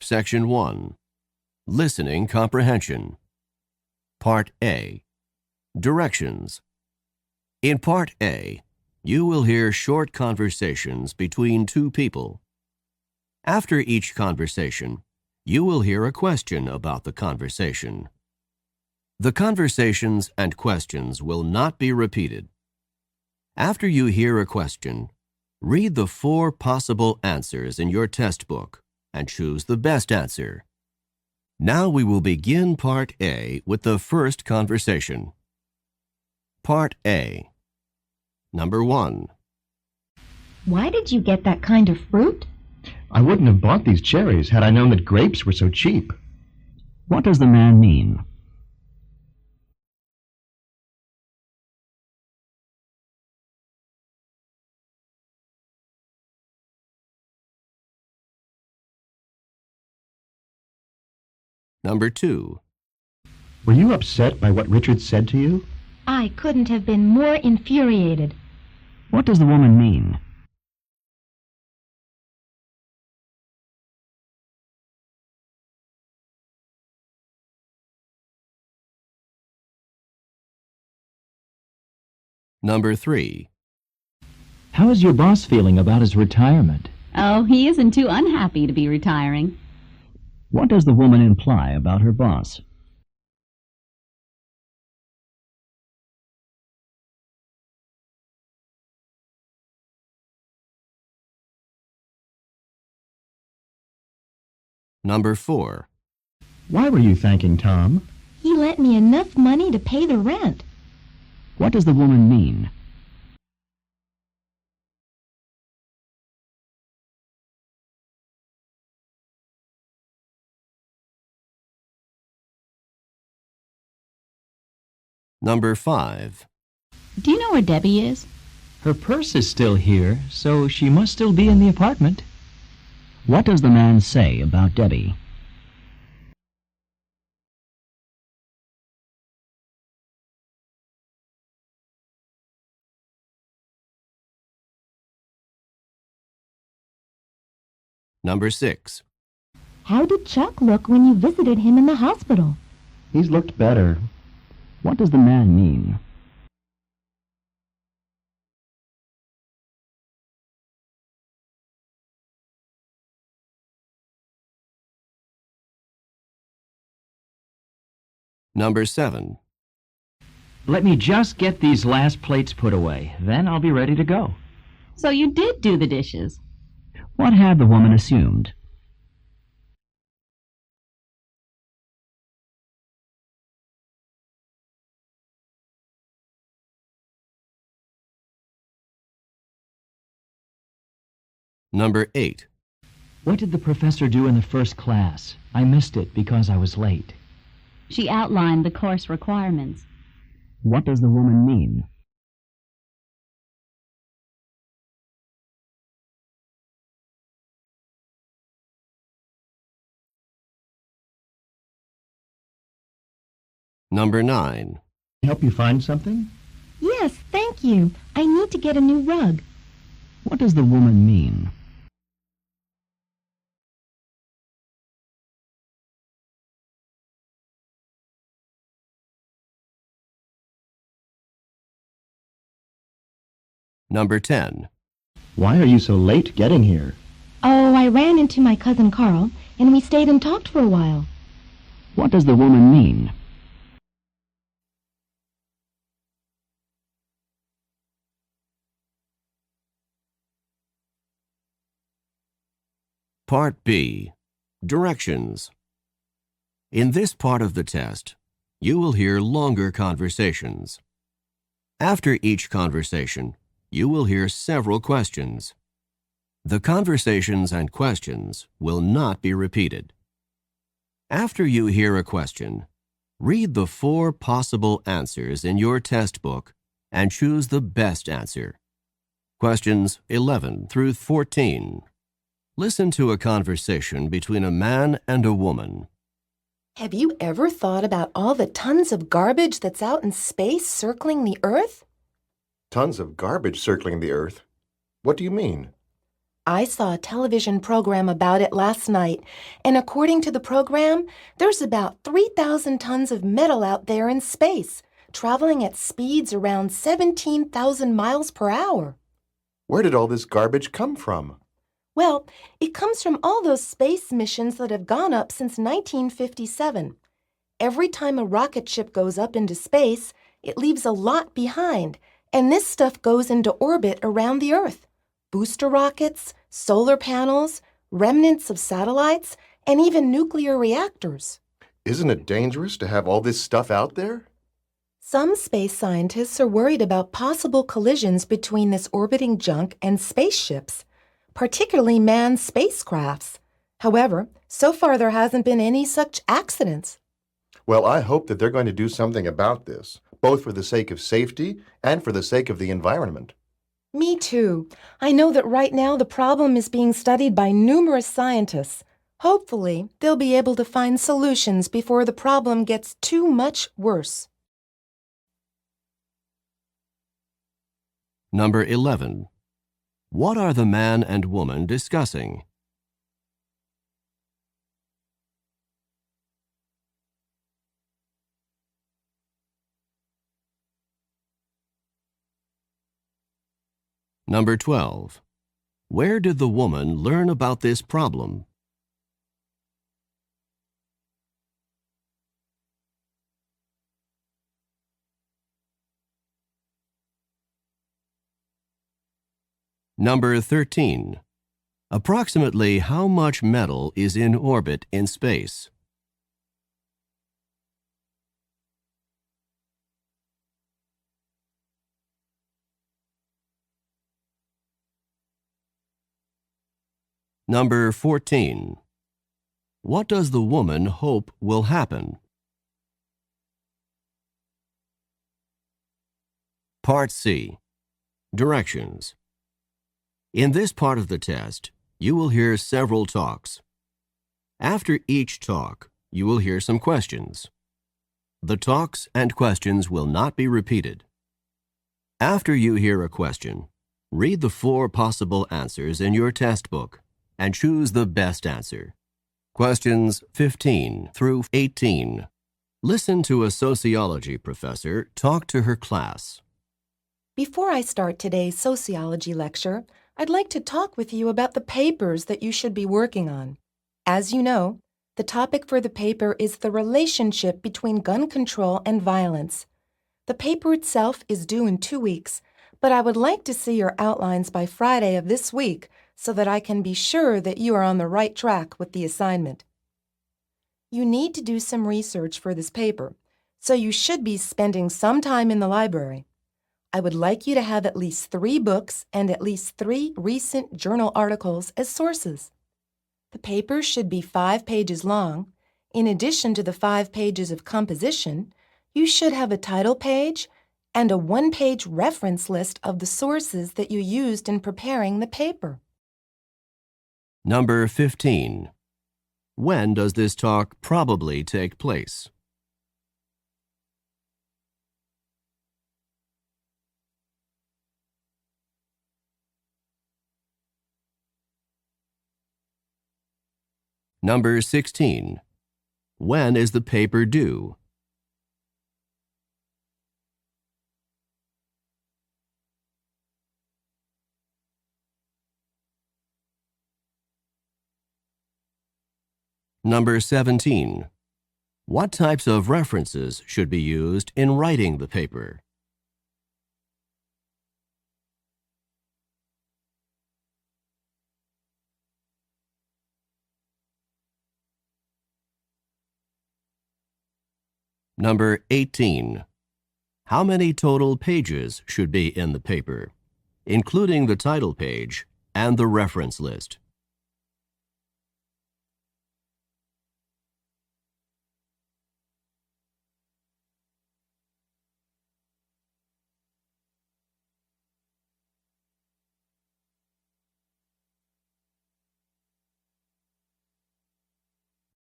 Section 1. Listening Comprehension. Part A. Directions. In Part A, you will hear short conversations between two people. After each conversation, you will hear a question about the conversation. The conversations and questions will not be repeated. After you hear a question, read the 4 possible answers in your test book and choose the best answer. Now we will begin Part A with the first conversation. Part A. Number 1. Why did you get that kind of fruit? I wouldn't have bought these cherries had I known that grapes were so cheap. What does the man mean? Number 2. Were you upset by what Richard said to you? I couldn't have been more infuriated. What does the woman mean? Number 3. How is your boss feeling about his retirement? Oh, he isn't too unhappy to be retiring. What does the woman imply about her boss? Number 4. Why were you thanking Tom? He lent me enough money to pay the rent. What does the woman mean? Number 5. Do you know where Debbie is? Her purse is still here, so she must still be in the apartment. What does the man say about Debbie? Number 6. How did Chuck look when you visited him in the hospital? He's looked better. What does the man mean? Number 7. Let me just get these last plates put away. Then I'll be ready to go. So you did do the dishes. What had the woman assumed? Number 8. What did the professor do in the first class? I missed it because I was late. She outlined the course requirements. What does the woman mean? Number 9. Help you find something? Yes, thank you. I need to get a new rug. What does the woman mean? Number 10. Why are you so late getting here? Oh, I ran into my cousin Carl, and we stayed and talked for a while. What does the woman mean? Part B. Directions. In this part of the test, you will hear longer conversations. After each conversation, you will hear several questions. The conversations and questions will not be repeated. After you hear a question, read the 4 possible answers in your test book and choose the best answer. Questions 11 through 14. Listen to a conversation between a man and a woman. Have you ever thought about all the tons of garbage that's out in space circling the Earth? Tons of garbage circling the Earth? What do you mean? I saw a television program about it last night, and according to the program, there's about 3,000 tons of metal out there in space, traveling at speeds around 17,000 miles per hour. Where did all this garbage come from? Well, it comes from all those space missions that have gone up since 1957. Every time a rocket ship goes up into space, it leaves a lot behind, and this stuff goes into orbit around the Earth. Booster rockets, solar panels, remnants of satellites, and even nuclear reactors. Isn't it dangerous to have all this stuff out there? Some space scientists are worried about possible collisions between this orbiting junk and spaceships, particularly manned spacecrafts. However, so far there hasn't been any such accidents. Well, I hope that they're going to do something about this, both for the sake of safety and for the sake of the environment. Me too. I know that right now the problem is being studied by numerous scientists. Hopefully, they'll be able to find solutions before the problem gets too much worse. Number 11. What are the man and woman discussing? Number 12. Where did the woman learn about this problem? Number 13. Approximately how much metal is in orbit in space? Number 14. What does the woman hope will happen? Part C. Directions. In this part of the test, you will hear several talks. After each talk, you will hear some questions. The talks and questions will not be repeated. After you hear a question, read the 4 possible answers in your test book and choose the best answer. Questions 15 through 18. Listen to a sociology professor talk to her class. Before I start today's sociology lecture, I'd like to talk with you about the papers that you should be working on. As you know, the topic for the paper is the relationship between gun control and violence. The paper itself is due in 2 weeks, but I would like to see your outlines by Friday of this week so that I can be sure that you are on the right track with the assignment. You need to do some research for this paper, so you should be spending some time in the library. I would like you to have at least 3 books and at least 3 recent journal articles as sources. The paper should be 5 pages long. In addition to the 5 pages of composition, you should have a title page and a 1-page reference list of the sources that you used in preparing the paper. Number 15. When does this talk probably take place? Number 16. When is the paper due? Number 17. What types of references should be used in writing the paper? Number 18. How many total pages should be in the paper, including the title page and the reference list?